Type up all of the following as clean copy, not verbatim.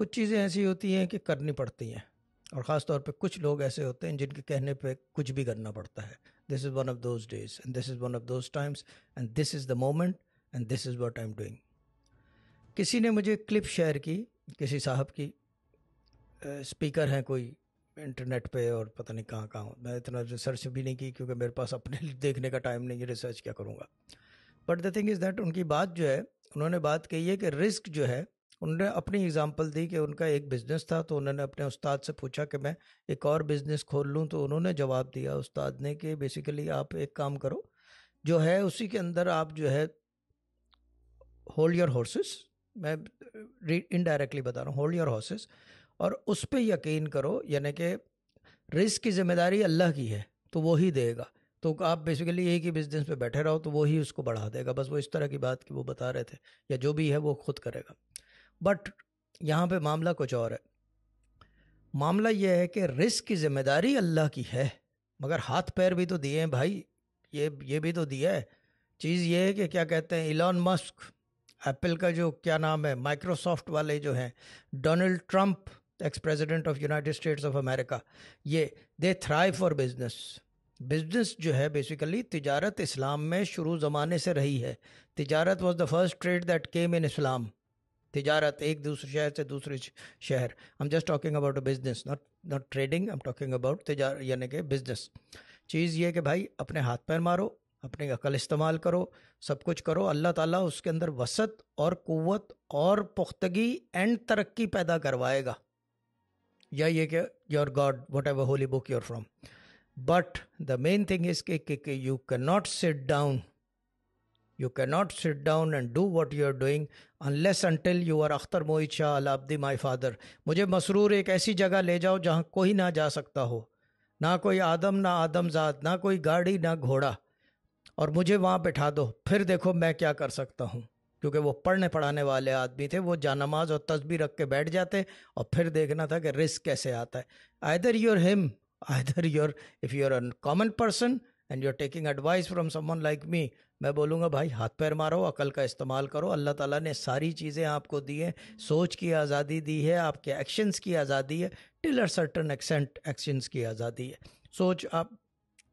کچھ چیزیں ایسی ہوتی ہیں کہ کرنی پڑتی ہیں، اور خاص طور پہ کچھ لوگ ایسے ہوتے ہیں جن کے کہنے پہ کچھ بھی کرنا پڑتا ہے. This is one of those days and this is one of those times and this is the moment and this is what I am doing. کسی نے مجھے کلپ شیئر کی، کسی صاحب کی، اسپیکر ہیں کوئی انٹرنیٹ پہ اور پتہ نہیں کہاں کہاں. میں اتنا ریسرچ بھی نہیں کی کیونکہ میرے پاس اپنے دیکھنے کا ٹائم نہیں ہے، ریسرچ کیا کروں گا. But the thing is that ان کی بات جو ہے، انہوں نے بات کہی ہے کہ رسک جو ہے، انہوں نے اپنی اگزامپل دی کہ ان کا ایک بزنس تھا تو انہوں نے اپنے استاد سے پوچھا کہ میں ایک اور بزنس کھول لوں، تو انہوں نے جواب دیا استاد نے کہ بیسیکلی آپ ایک کام کرو جو ہے اسی کے اندر آپ جو ہے ہولڈ یور ہارسز، میں انڈائریکٹلی بتا رہا ہوں، ہولڈ یور ہارسز، اور اس پہ یقین کرو، یعنی کہ رزق کی ذمہ داری اللہ کی ہے تو وہی دے گا. تو آپ بیسیکلی ایک ہی بزنس پہ بیٹھے رہو تو وہی اس کو بڑھا دے گا. بس وہ اس طرح کی بات کہ وہ بتا رہے تھے، یا جو بھی ہے وہ خود کرے گا. بٹ یہاں پہ معاملہ کچھ اور ہے. معاملہ یہ ہے کہ رزق کی ذمہ داری اللہ کی ہے، مگر ہاتھ پیر بھی تو دیے ہیں بھائی، یہ بھی تو دیا ہے. چیز یہ ہے کہ کیا کہتے ہیں، ایلون مسک، ایپل کا جو کیا نام ہے، مائکروسافٹ والے جو ہیں، Donald Trump, x president of United States of America, یہ دے تھرائیو فار بزنس. بزنس جو ہے بیسیکلی تجارت اسلام میں شروع زمانے سے رہی ہے. تجارت was the first trade that came in Islam. تجارت ایک دوسرے شہر سے دوسرے شہر. I'm just talking about a business, not trading. I'm talking about تجارت، یعنی کہ بزنس. چیز یہ کہ بھائی اپنے ہاتھ پیر مارو، اپنی عقل استعمال کرو، سب کچھ کرو، اللہ تعالیٰ اس کے اندر وسعت اور قوت اور پختگی اینڈ ترقی پیدا کروائے گا. یا یہ کہ your god whatever holy book your from. But the main thing is کہ you can not sit down. You cannot sit down and do what you are doing unless until you are Akhtar Mohit Shah Al-Abdi, my father. مجھے مسرور ایک ایسی جگہ لے جاؤ جہاں کوئی نہ جا سکتا ہو، نہ کوئی آدم، نہ آدم ذات، نہ کوئی گاڑی، نہ گھوڑا، اور مجھے وہاں بٹھا دو، پھر دیکھو میں کیا کر سکتا ہوں. کیونکہ وہ پڑھنے پڑھانے والے آدمی تھے، وہ جانماز اور تسبیح رکھ کے بیٹھ جاتے اور پھر دیکھنا تھا کہ رزق کیسے آتا ہے. Either you're him, either if you're a common person and you're taking advice from someone like me, میں بولوں گا بھائی ہاتھ پیر مارو، عقل کا استعمال کرو. اللہ تعالیٰ نے ساری چیزیں آپ کو دی ہیں، سوچ کی آزادی دی ہے، آپ کے ایکشنز کی آزادی ہے، ٹل اے سرٹن ایکسٹینٹ ایکشنز کی آزادی ہے.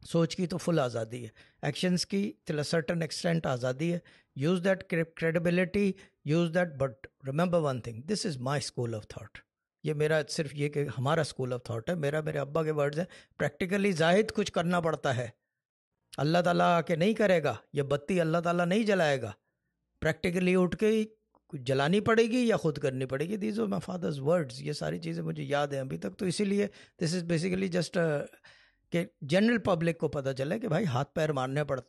سوچ کی تو فل آزادی ہے، ایکشنز کی ٹل اے سرٹن ایکسٹینٹ آزادی ہے. Use that credibility, use that, but remember one thing, this is my school of thought. یہ میرا صرف یہ کہ ہمارا اسکول آف تھاٹ ہے، میرے ابا کے ورڈز ہیں. پریکٹیکلی زاہد کچھ کرنا پڑتا ہے، اللہ تعالیٰ آ کے نہیں کرے گا، یہ بتی اللہ تعالیٰ نہیں جلائے گا. پریکٹیکلی اٹھ کے جلانی پڑے گی یا خود کرنی پڑے گی. These are my father's words. یہ ساری چیزیں مجھے یاد ہیں ابھی تک. تو اسی لیے دس از بیسیکلی جسٹ کہ جنرل پبلک کو پتہ چلے کہ بھائی ہاتھ پیر مارنے پڑتے ہیں.